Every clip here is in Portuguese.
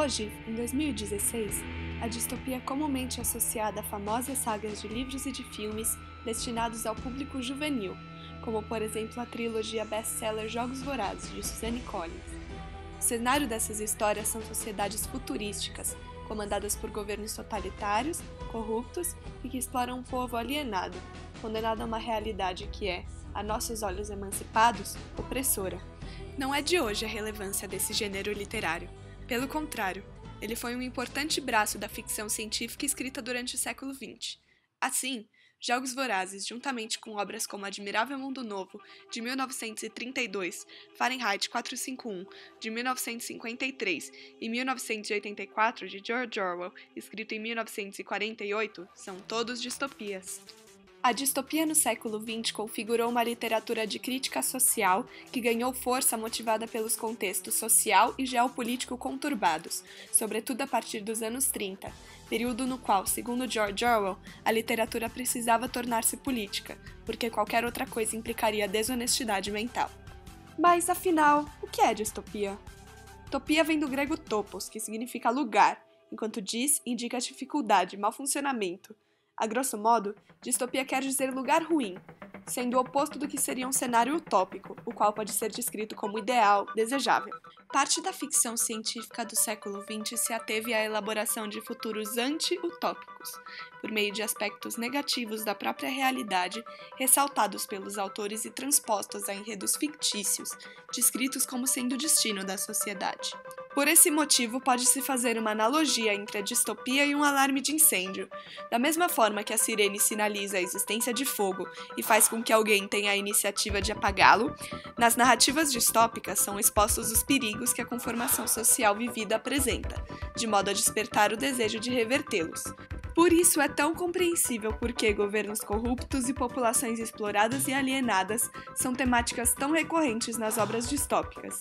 Hoje, em 2016, a distopia é comumente associada a famosas sagas de livros e de filmes destinados ao público juvenil, como por exemplo a trilogia best-seller Jogos Vorazes, de Suzanne Collins. O cenário dessas histórias são sociedades futurísticas, comandadas por governos totalitários, corruptos e que exploram um povo alienado, condenado a uma realidade que é, a nossos olhos emancipados, opressora. Não é de hoje a relevância desse gênero literário. Pelo contrário, ele foi um importante braço da ficção científica escrita durante o século XX. Assim, Jogos Vorazes, juntamente com obras como Admirável Mundo Novo, de 1932, Fahrenheit 451, de 1953 e 1984, de George Orwell, escrito em 1948, são todos distopias. A distopia no século XX configurou uma literatura de crítica social que ganhou força motivada pelos contextos social e geopolítico conturbados, sobretudo a partir dos anos 30, período no qual, segundo George Orwell, a literatura precisava tornar-se política, porque qualquer outra coisa implicaria desonestidade mental. Mas, afinal, o que é distopia? Topia vem do grego topos, que significa lugar, enquanto dis indica dificuldade, mau funcionamento. A grosso modo, distopia quer dizer lugar ruim, sendo o oposto do que seria um cenário utópico, o qual pode ser descrito como ideal, desejável. Parte da ficção científica do século XX se ateve à elaboração de futuros anti-utópicos, por meio de aspectos negativos da própria realidade, ressaltados pelos autores e transpostos a enredos fictícios, descritos como sendo o destino da sociedade. Por esse motivo, pode-se fazer uma analogia entre a distopia e um alarme de incêndio. Da mesma forma que a sirene sinaliza a existência de fogo e faz com que alguém tenha a iniciativa de apagá-lo, nas narrativas distópicas são expostos os perigos que a conformação social vivida apresenta, de modo a despertar o desejo de revertê-los. Por isso é tão compreensível porque governos corruptos e populações exploradas e alienadas são temáticas tão recorrentes nas obras distópicas.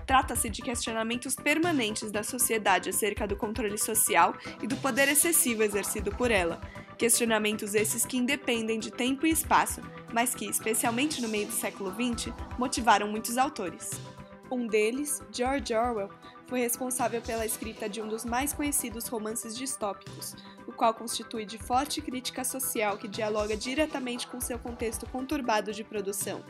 Trata-se de questionamentos permanentes da sociedade acerca do controle social e do poder excessivo exercido por ela. Questionamentos esses que independem de tempo e espaço, mas que, especialmente no meio do século XX, motivaram muitos autores. Um deles, George Orwell, foi responsável pela escrita de um dos mais conhecidos romances distópicos, o qual constitui de forte crítica social que dialoga diretamente com seu contexto conturbado de produção.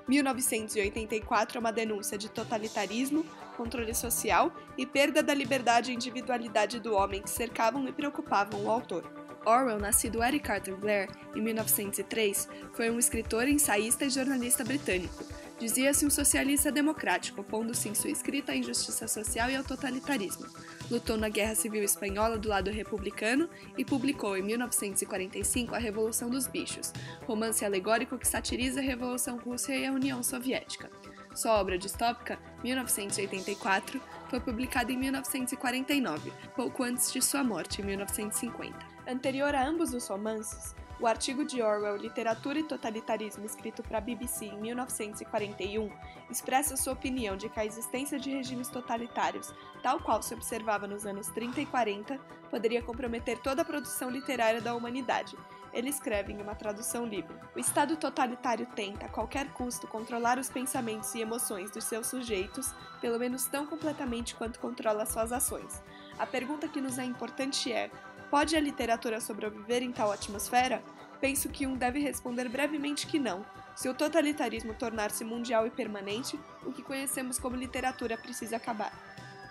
1984 é uma denúncia de totalitarismo, controle social e perda da liberdade e individualidade do homem que cercavam e preocupavam o autor. Orwell, nascido Eric Arthur Blair em 1903, foi um escritor, ensaísta e jornalista britânico. Dizia-se um socialista democrático, opondo-se em sua escrita à injustiça social e ao totalitarismo. Lutou na Guerra Civil Espanhola do lado republicano e publicou em 1945 A Revolução dos Bichos, romance alegórico que satiriza a Revolução Russa e a União Soviética. Sua obra distópica, 1984, foi publicada em 1949, pouco antes de sua morte, em 1950. Anterior a ambos os romances, o artigo de Orwell, Literatura e Totalitarismo, escrito para a BBC em 1941, expressa sua opinião de que a existência de regimes totalitários, tal qual se observava nos anos 30 e 40, poderia comprometer toda a produção literária da humanidade. Ele escreve em uma tradução livre: o Estado totalitário tenta, a qualquer custo, controlar os pensamentos e emoções dos seus sujeitos, pelo menos tão completamente quanto controla suas ações. A pergunta que nos é importante é: pode a literatura sobreviver em tal atmosfera? Penso que deve responder brevemente que não. Se o totalitarismo tornar-se mundial e permanente, o que conhecemos como literatura precisa acabar.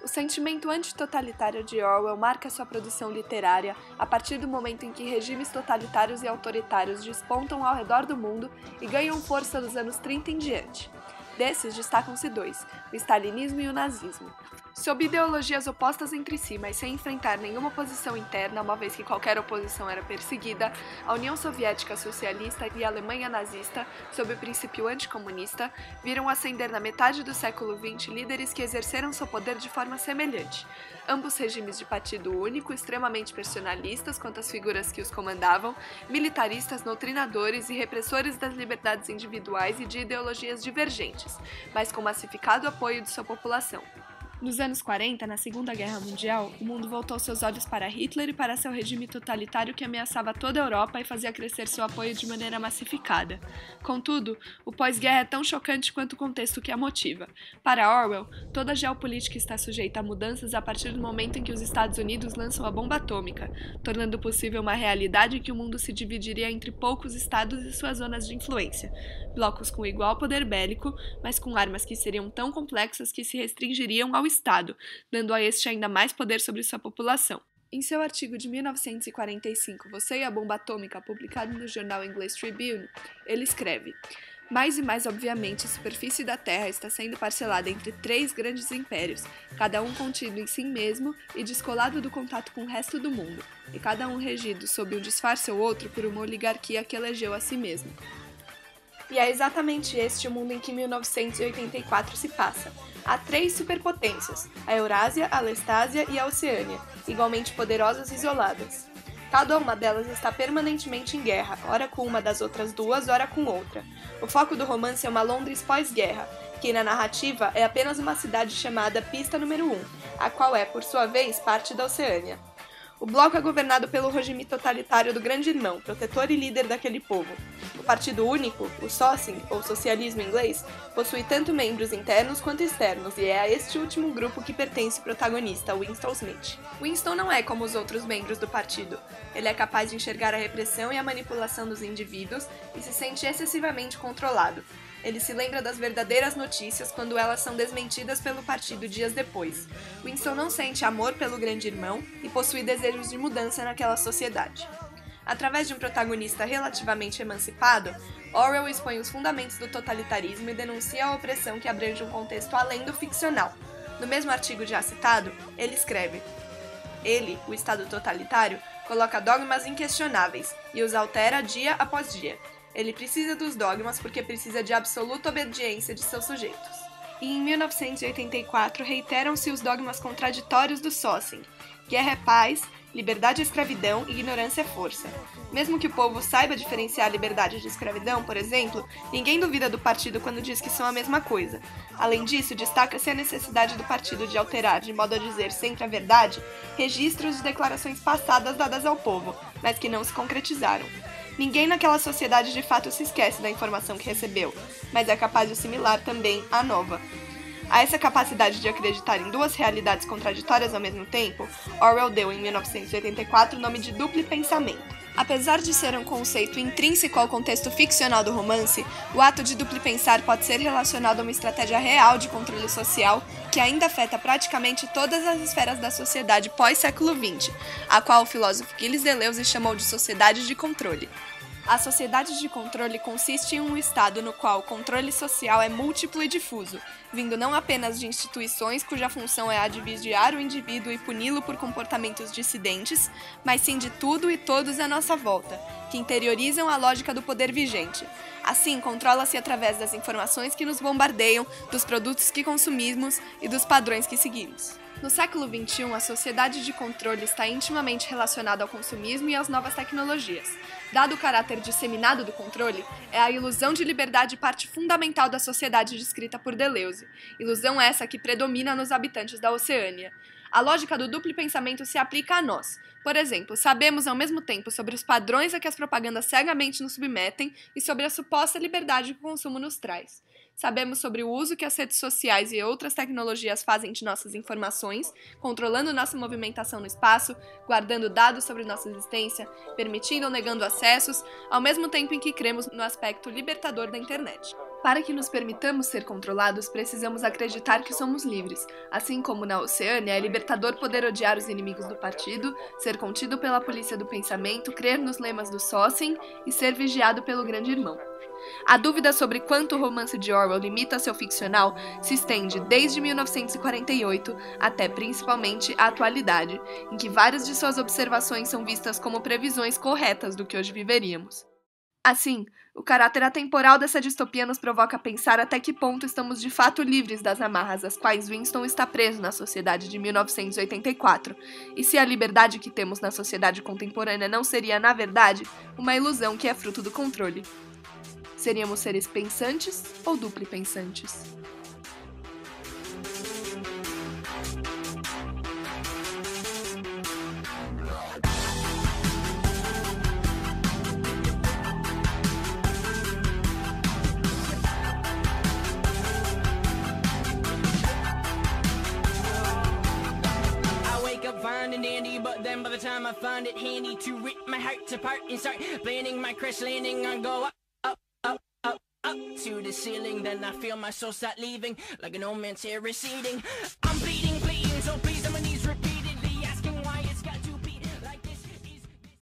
O sentimento antitotalitário de Orwell marca sua produção literária a partir do momento em que regimes totalitários e autoritários despontam ao redor do mundo e ganham força dos anos 30 em diante. Desses destacam-se dois, o stalinismo e o nazismo. Sob ideologias opostas entre si, mas sem enfrentar nenhuma oposição interna, uma vez que qualquer oposição era perseguida, a União Soviética Socialista e a Alemanha Nazista, sob o princípio anticomunista, viram ascender na metade do século XX líderes que exerceram seu poder de forma semelhante. Ambos regimes de partido único, extremamente personalistas quanto às figuras que os comandavam, militaristas, doutrinadores e repressores das liberdades individuais e de ideologias divergentes, mas com massificado apoio de sua população. Nos anos 40, na Segunda Guerra Mundial, o mundo voltou seus olhos para Hitler e para seu regime totalitário que ameaçava toda a Europa e fazia crescer seu apoio de maneira massificada. Contudo, o pós-guerra é tão chocante quanto o contexto que a motiva. Para Orwell, toda a geopolítica está sujeita a mudanças a partir do momento em que os Estados Unidos lançam a bomba atômica, tornando possível uma realidade em que o mundo se dividiria entre poucos estados e suas zonas de influência, blocos com igual poder bélico, mas com armas que seriam tão complexas que se restringiriam ao Estado, dando a este ainda mais poder sobre sua população. Em seu artigo de 1945, Você e a Bomba Atômica, publicado no jornal inglês Tribune, ele escreve: mais e mais obviamente, a superfície da Terra está sendo parcelada entre 3 grandes impérios, cada um contido em si mesmo e descolado do contato com o resto do mundo, e cada um regido sob um disfarce ou outro por uma oligarquia que elegeu a si mesmo. E é exatamente este o mundo em que 1984 se passa. Há 3 superpotências, a Eurásia, a Lestásia e a Oceânia, igualmente poderosas e isoladas. Cada uma delas está permanentemente em guerra, ora com uma das outras 2, ora com outra. O foco do romance é uma Londres pós-guerra, que na narrativa é apenas uma cidade chamada Pista número 1, a qual é, por sua vez, parte da Oceânia. O bloco é governado pelo regime totalitário do Grande Irmão, protetor e líder daquele povo. O Partido Único, o Socing, ou socialismo inglês, possui tanto membros internos quanto externos, e é a este último grupo que pertence o protagonista, Winston Smith. Winston não é como os outros membros do partido. Ele é capaz de enxergar a repressão e a manipulação dos indivíduos e se sente excessivamente controlado. Ele se lembra das verdadeiras notícias quando elas são desmentidas pelo partido dias depois. Winston não sente amor pelo Grande Irmão e possui desejos de mudança naquela sociedade. Através de um protagonista relativamente emancipado, Orwell expõe os fundamentos do totalitarismo e denuncia a opressão que abrange um contexto além do ficcional. No mesmo artigo já citado, ele escreve: ele, o Estado totalitário, coloca dogmas inquestionáveis e os altera dia após dia. Ele precisa dos dogmas porque precisa de absoluta obediência de seus sujeitos. E em 1984 reiteram-se os dogmas contraditórios do Socing: guerra é paz, liberdade é escravidão e ignorância é força. Mesmo que o povo saiba diferenciar liberdade de escravidão, por exemplo, ninguém duvida do partido quando diz que são a mesma coisa. Além disso, destaca-se a necessidade do partido de alterar, de modo a dizer sempre a verdade, registros de declarações passadas dadas ao povo, mas que não se concretizaram. Ninguém naquela sociedade de fato se esquece da informação que recebeu, mas é capaz de assimilar também a nova. A essa capacidade de acreditar em 2 realidades contraditórias ao mesmo tempo, Orwell deu em 1984 o nome de duplo pensamento. Apesar de ser um conceito intrínseco ao contexto ficcional do romance, o ato de duplo pensar pode ser relacionado a uma estratégia real de controle social que ainda afeta praticamente todas as esferas da sociedade pós-século XX, a qual o filósofo Gilles Deleuze chamou de sociedade de controle. A sociedade de controle consiste em um estado no qual o controle social é múltiplo e difuso, vindo não apenas de instituições cuja função é a de vigiar o indivíduo e puni-lo por comportamentos dissidentes, mas sim de tudo e todos à nossa volta, que interiorizam a lógica do poder vigente. Assim, controla-se através das informações que nos bombardeiam, dos produtos que consumimos e dos padrões que seguimos. No século XXI, a sociedade de controle está intimamente relacionada ao consumismo e às novas tecnologias. Dado o caráter disseminado do controle, é a ilusão de liberdade parte fundamental da sociedade descrita por Deleuze, ilusão essa que predomina nos habitantes da Oceânia. A lógica do duplo pensamento se aplica a nós. Por exemplo, sabemos ao mesmo tempo sobre os padrões a que as propagandas cegamente nos submetem e sobre a suposta liberdade que o consumo nos traz. Sabemos sobre o uso que as redes sociais e outras tecnologias fazem de nossas informações, controlando nossa movimentação no espaço, guardando dados sobre nossa existência, permitindo ou negando acessos, ao mesmo tempo em que cremos no aspecto libertador da internet. Para que nos permitamos ser controlados, precisamos acreditar que somos livres. Assim como na Oceânia, é libertador poder odiar os inimigos do partido, ser contido pela polícia do pensamento, crer nos lemas do Socing e ser vigiado pelo Grande Irmão. A dúvida sobre quanto o romance de Orwell limita seu ficcional se estende desde 1948 até principalmente a atualidade, em que várias de suas observações são vistas como previsões corretas do que hoje viveríamos. Assim, o caráter atemporal dessa distopia nos provoca pensar até que ponto estamos de fato livres das amarras às quais Winston está preso na sociedade de 1984, e se a liberdade que temos na sociedade contemporânea não seria, na verdade, uma ilusão que é fruto do controle. Seríamos seres pensantes ou duplo pensantes? look fine and dandy, but then by the time I find it handy to rip my heart apart and start planning my crash landing, I go up to the ceiling, then I feel my soul start leaving like an old man's hair receding. I'm bleeding, so please, I'm gonna need